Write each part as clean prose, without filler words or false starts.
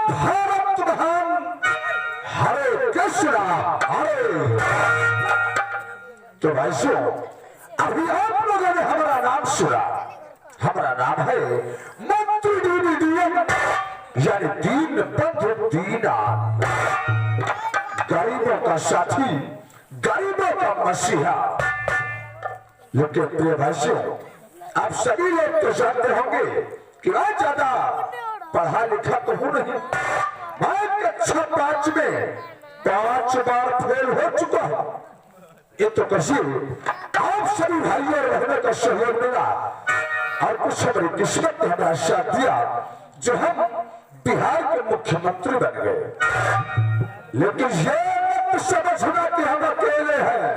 भारत महान, हरे कृष्णा हरे। तो भाइयों, अभी आप लोगों ने हमारा नाम सुना। हमारा नाम है मंत्री दीन, यानी दीन बंधु दीनानाथ, गरीबों का साथी, गरीबों का मसीहा। लेकिन प्रिय भाइयों, आप सभी लोग तो जानते होंगे कि मैं ज्यादा पढ़ा लिखा तो हूं नहीं। मैं कक्षा 5 में 5 बार फेल हो चुका हूं। ये तो कैसे आप सभी भाइयों और बहनों का सहयोग मिला और कुछ हमारी किस्मत ने हमारा साथ दिया, जो हम बिहार के मुख्यमंत्री बन गए। लेकिन ये मत समझना कि हम अकेले हैं।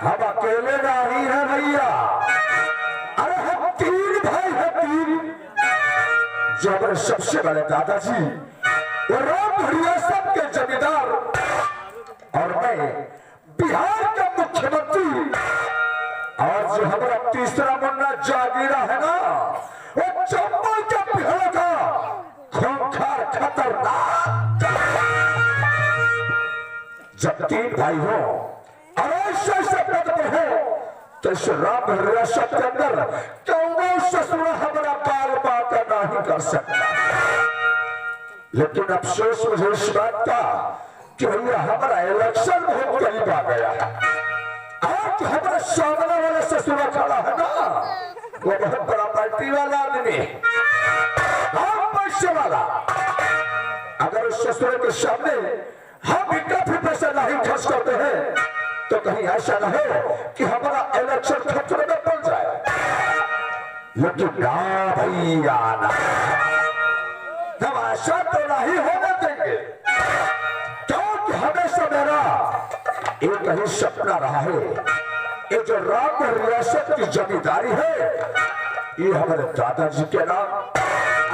हम अकेले नहीं है भैया। अरे हम 3 भाई हैं, 3। जो हमारे सबसे बड़े दादाजी वो राम रियासत के जमींदार और मैं बिहार का मुख्यमंत्री, और जो हमारा तीसरा मुन्ना जागीरा है ना, वो चंबल के बिहार का खूंखार खतरनाक। जब 3 भाई हो और ऐसे पद पर हो, तो इस राम रियासत के अंदर कौन ससुर हमारा बाल बात नहीं कर सकता। लेकिन अफसोस मुझे इस बात का कि भैया हमारा इलेक्शन बहुत करीब आ गया है। आज हमारे सामने वाला ससुर खड़ा है ना, वो बहुत बड़ा पार्टी वाला आदमी, पैसे वाला। अगर उस ससुर के सामने हम भी काफी पैसा नहीं खर्च करते हैं, तो कहीं ऐसा न हो कि हमारा इलेक्शन खतरे में पड़ जाए। लेकिन ना भैया ना, हम ऐसा तो नहीं होने देंगे, क्योंकि हमेशा मेरा एक ही सपना रहा है। ये जो राम रियासत की जमींदारी है, ये हमारे दादाजी के नाम,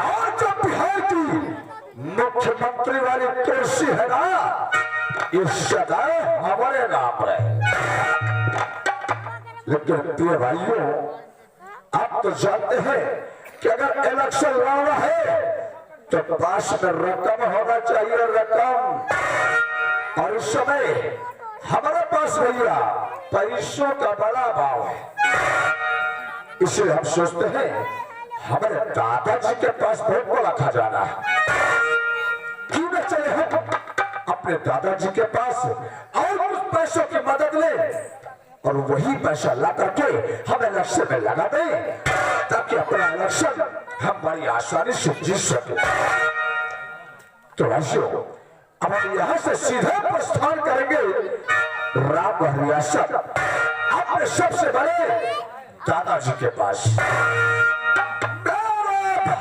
और जो बिहार की मुख्यमंत्री वाली कुर्सी है ना, ये सदैव हमारे नाम रहे। लेकिन प्रिय भाइयों, आप तो जानते हैं कि अगर इलेक्शन लड़ना है तो पास में रकम होना चाहिए, रकम। और इस समय हमारे पास भैया पैसों का बड़ा भाव है। इसलिए हम सोचते हैं हमारे दादाजी के पास बहुत बड़ा खजाना है, क्यों न चले हम अपने दादाजी के पास और उस पैसों की मदद ले, और वही पैसा ला करके हम इलेक्शन में लगा दें, ताकि अपना इलेक्शन हम बड़ी आसानी से जीत सके। तो भाइयों, अब हम यहाँ से सीधे प्रस्थान करेंगे राम रियासत, अपने सबसे बड़े दादाजी के पास।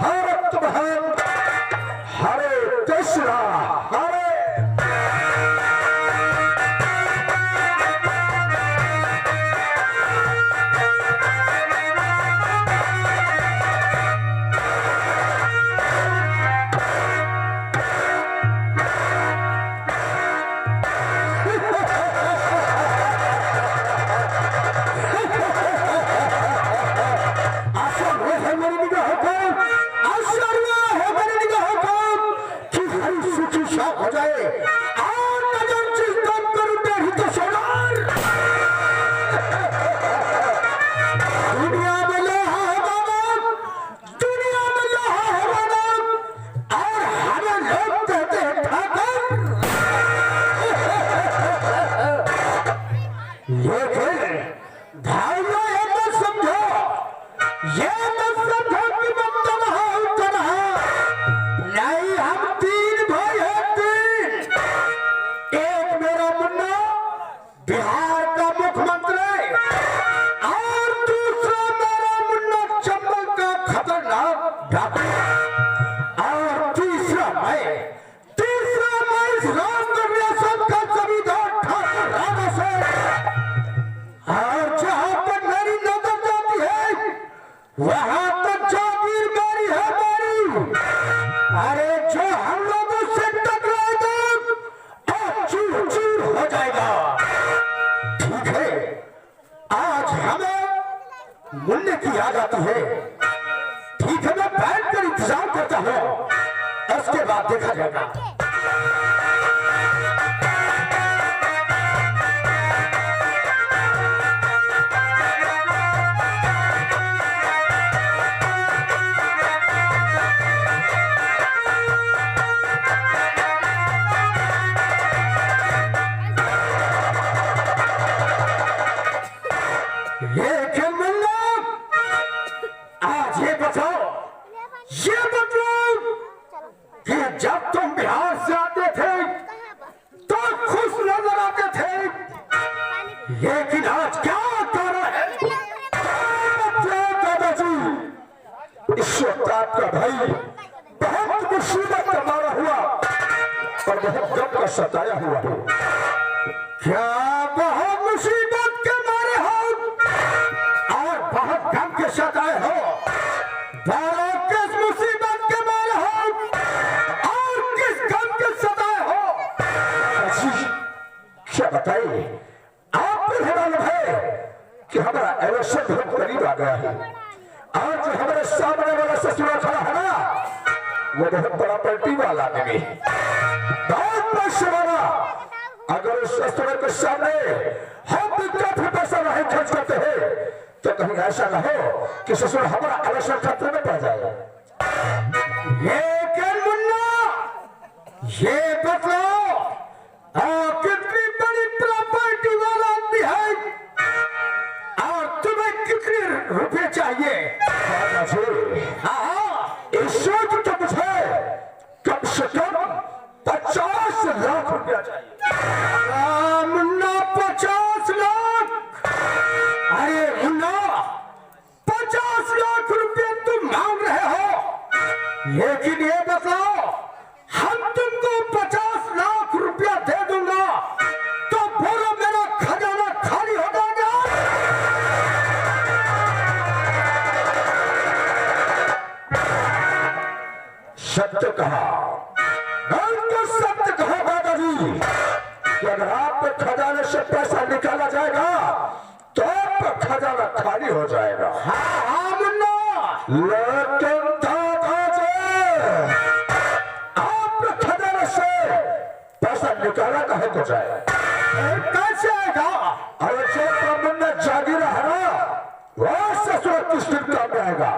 भारत महान, हरे कृष्णा हरे। वहां तक जागीर मेरी है मेरी। अरे जो हम लोगों से टकराएगा और चूर चूर हो जाएगा। ठीक है, आज हमें मूल्य की याद आती है। ठीक है, मैं बैठ कर इंतजार करता हूँ और उसके बाद देखा जाएगा। जब तुम बिहार से आते थे तो खुश नजर आते थे, लेकिन आज क्या कारण है? दादाजी, इस वक्त आपका भाई बहुत मुसीबत का मारा हुआ और बहुत गम का सताया हुआ है। क्या बहुत मुसीबत के मारे हो और बहुत गम के सताए हो? किस मुसीबत के मारे हो और किस गम के सताए हो? क्या बताइए? आपको मालूम है कि हमारा इलेक्शन बहुत करीब आ गया है। आज हमारे सामने वाला ससुरा खड़ा है ना, वो बहुत बड़ा पार्टी वाला नहीं, बहुत पैसे वाला। अगर उस ससुरे के सामने हम भी काफी पैसा नहीं खर्च करते हैं तो कहीं ऐसा ना हो कि ससुर हमारा इलेक्शन खतरे में पड़ जाए। लेकिन मुन्ना, ये बतलाओ कितनी बड़ी प्रॉपर्टी वाला आदमी है और तुम्हें कितने रुपए चाहिए? इस वक्त तो मुझे कम से कम 50 लाख रुपया चाहिए। मुन्ना 50 लाख? अरे मुन्ना, 50 लाख रुपए तुम मांग रहे हो, लेकिन ये बताओ हम तुमको 50 लाख रुपया दे दूंगा तो बोलो मेरा खजाना खाली हो जाएगा? सत्य कहा, सत्य कहा दादाजी कि अगर आपके खजाने से पैसा निकाला जाएगा तो आपका खजाना खाली हो जाएगा। हाँ मुन्ना, लेकिन दादाजी आपके खजाने से पैसा निकाला कहे तो जाए, कैसे आएगा? अरे जो मुन्ना जागीरा है ना, वो ससुर किस दिन काम आएगा।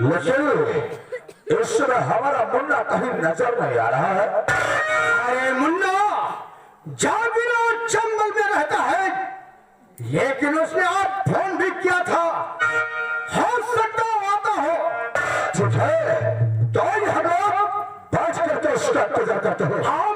लेकिन इस समय हमारा मुन्ना कहीं नजर नहीं आ रहा है। अरे मुन्ना जागीरा जंगल में रहता है, लेकिन उसने आज फोन भी किया था, हो सकता आता हो। ठीक है, तो हम लोग बैठ करके उसका इंतजार करते हैं।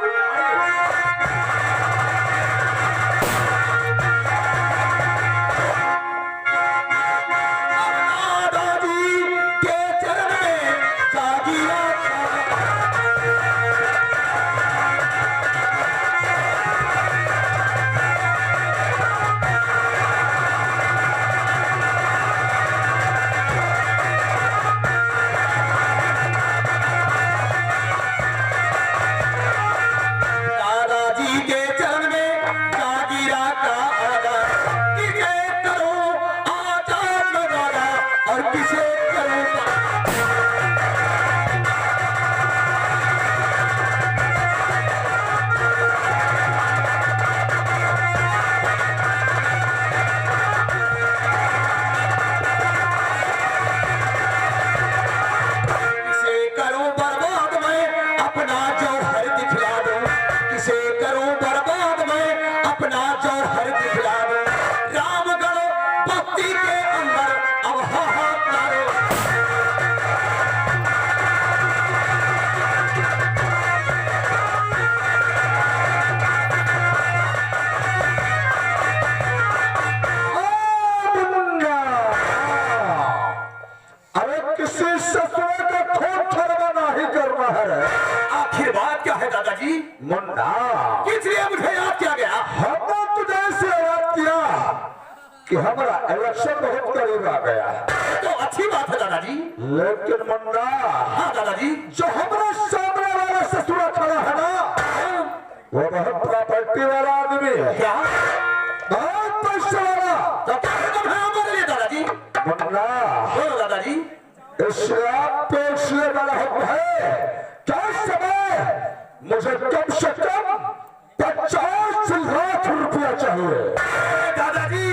मुन्ना, किस लिए मुझे याद किया गया? हमने तुझे इसलिए याद किया कि हमारा इलेक्शन बहुत करीब आ गया। तो अच्छी बात है दादाजी। लेकिन मुन्ना, हाँ दादाजी, जो हमारे सामने वाला ससुरा खड़ा है ना, वो बहुत प्रॉपर्टी वाला आदमी है। क्या? बहुत पैसे वाला। तो क्या मतलब है हमारे लिए दादाजी? मुन्ना, बोलो दादाजी। इसलिए आपको इसलिए बड़ा हक है मुझे कम से कम 50 लाख रुपया चाहिए। दादाजी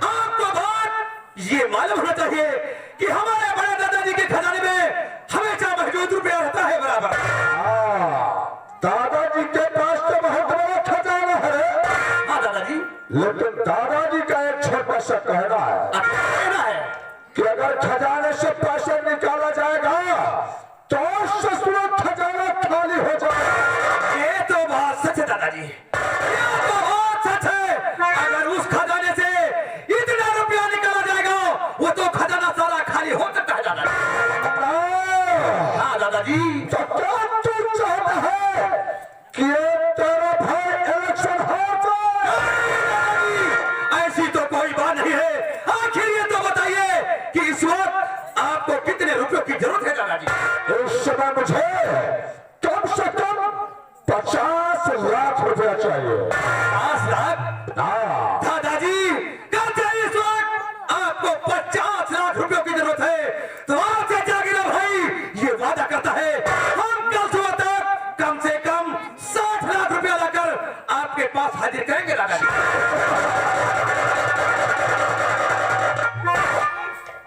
आपको बात ये मालूम होना चाहिए कि हमारे बड़े दादाजी के खजाने में हमेशा मौजूद रुपया रहता है बराबर। दादाजी के पास तो बहुत बड़ा खजाना है। हाँ दादाजी, लेकिन दादाजी का एक छोटा सा कहना है कि अगर खजाने से पैसे निकाला जाएगा तो ससुर खजाना खाली हो जाएगा। ये तो बात सच है दादाजी, ये तो बात सच है। अगर उस खजाने से इतना रुपया निकाला जाएगा वो तो खजाना सारा खाली हो सकता है दादाजी। हाँ दादाजी, तो क्या तू चाहता है कि तेरा भाई इलेक्शन हार जाए? ऐसी तो कोई बात नहीं है। आखिर ये तो बताइए कि इस वक्त आपको कितने रुपयों की जरूरत है दादाजी? इस समय मुझे कम से कम 50 लाख रुपया चाहिए। 50 लाख? हाँ दादाजी कहते हैं इस वक्त आपको 50 लाख रुपयों की जरूरत है तो आपसे जागीरा भाई ये वादा करता है हम कल सुबह तक कम से कम 60 लाख रुपया लाकर आपके पास हाजिर करेंगे दादाजी।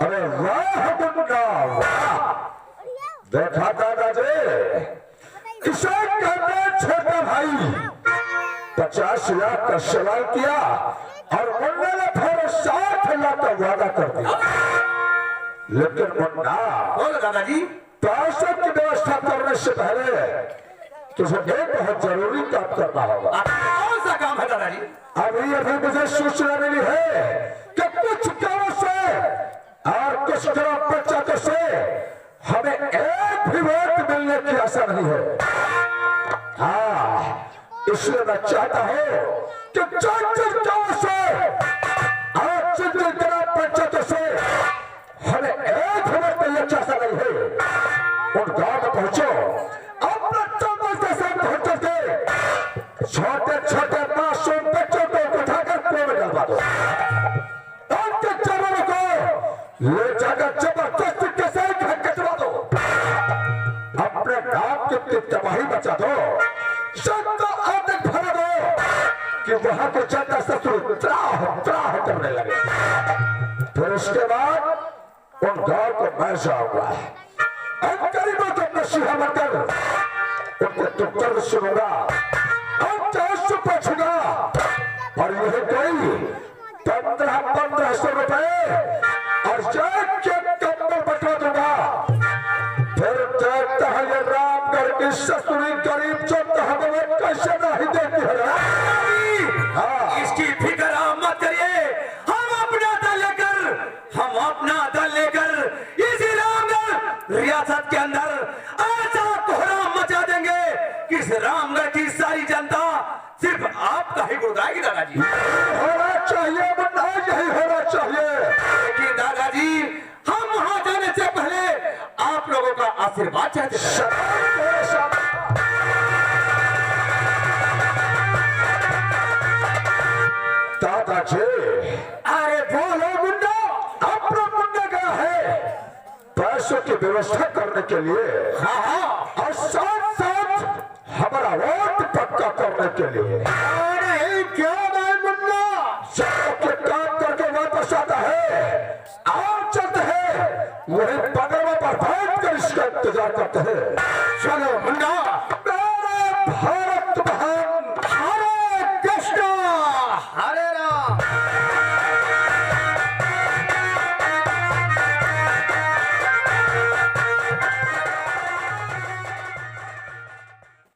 अरे वाह मुन्ना वाह। देखा दादाजी, इसे कहते हैं छोटा भाई। 50 लाख का सवाल किया और मुन्ना ने फिर 60 लाख का वादा कर दिया। लेकिन मुन्ना, बोलो दादाजी। पैसे की व्यवस्था करने से पहले तुझे एक बहुत जरूरी काम करना होगा। कौन सा काम है दादाजी? अभी मुझे सूचना मिली है कि कुछ गांवों से और कुछ ग्राम पंचायतों से हमें एक भी वोट मिलने की आशा नहीं है। हाँ, इसलिए मैं चाहता हूँ कि जिन गांवों से और जिन ग्राम पंचायतों से हमें एक भी वोट मिलने की आशा नहीं है, उन गांव में पहुंचो, अपने चंबल के साथ पहुंच के छोटे छोटे मासूम बच्चों को उठाकर कुएं में डलवा दो। उनके चरणों को ले जाकर जबरदस्ती के साथ घर कचवा दो। अपने गांव की तबाही मचा दो, सबको आतंक भरा दो कि वहां के जनता ससुर त्राह त्राह करने लगे। फिर उसके बाद उन गांव को मैं जाऊंगा, उन गरीबों को नसीहा बनकर उनके दुख दर्द सुनूंगा, उनके आंसू पोंछूंगा और यह कोई 1500 रुपए और जैक के कंबल बटवा दूंगा। फिर देखता है ये रामगढ़ की ससुरी गरीब जो हमें कैसे नहीं देती है। हाँ, इसकी फिक्र आप मत करिए। हम अपना दल लेकर इसी रामगढ़ रियासत के अंदर ऐसा कोहराम मचा देंगे कि इस रामगढ़ की सारी जनता सिर्फ आपका ही गुण गाएगी दादाजी। होना चाहिए मुन्ना, यही होना चाहिए। लेकिन दादाजी हम वहां जाने से पहले आप लोगों का आशीर्वाद चाहते थे। दादाजी, अरे बोलो मुन्ना, अपना मुन्ना क्या है? पैसों की व्यवस्था करने के लिए, हाँ, और साथ साथ हमारा वोट पक्का करने के लिए। अरे क्या नहीं मुन्ना, जब के काम करके वापस आता है और चलते हैं वही बगलवा पर बैठ कर इसका इंतजार करते हैं। चलो मुन्ना।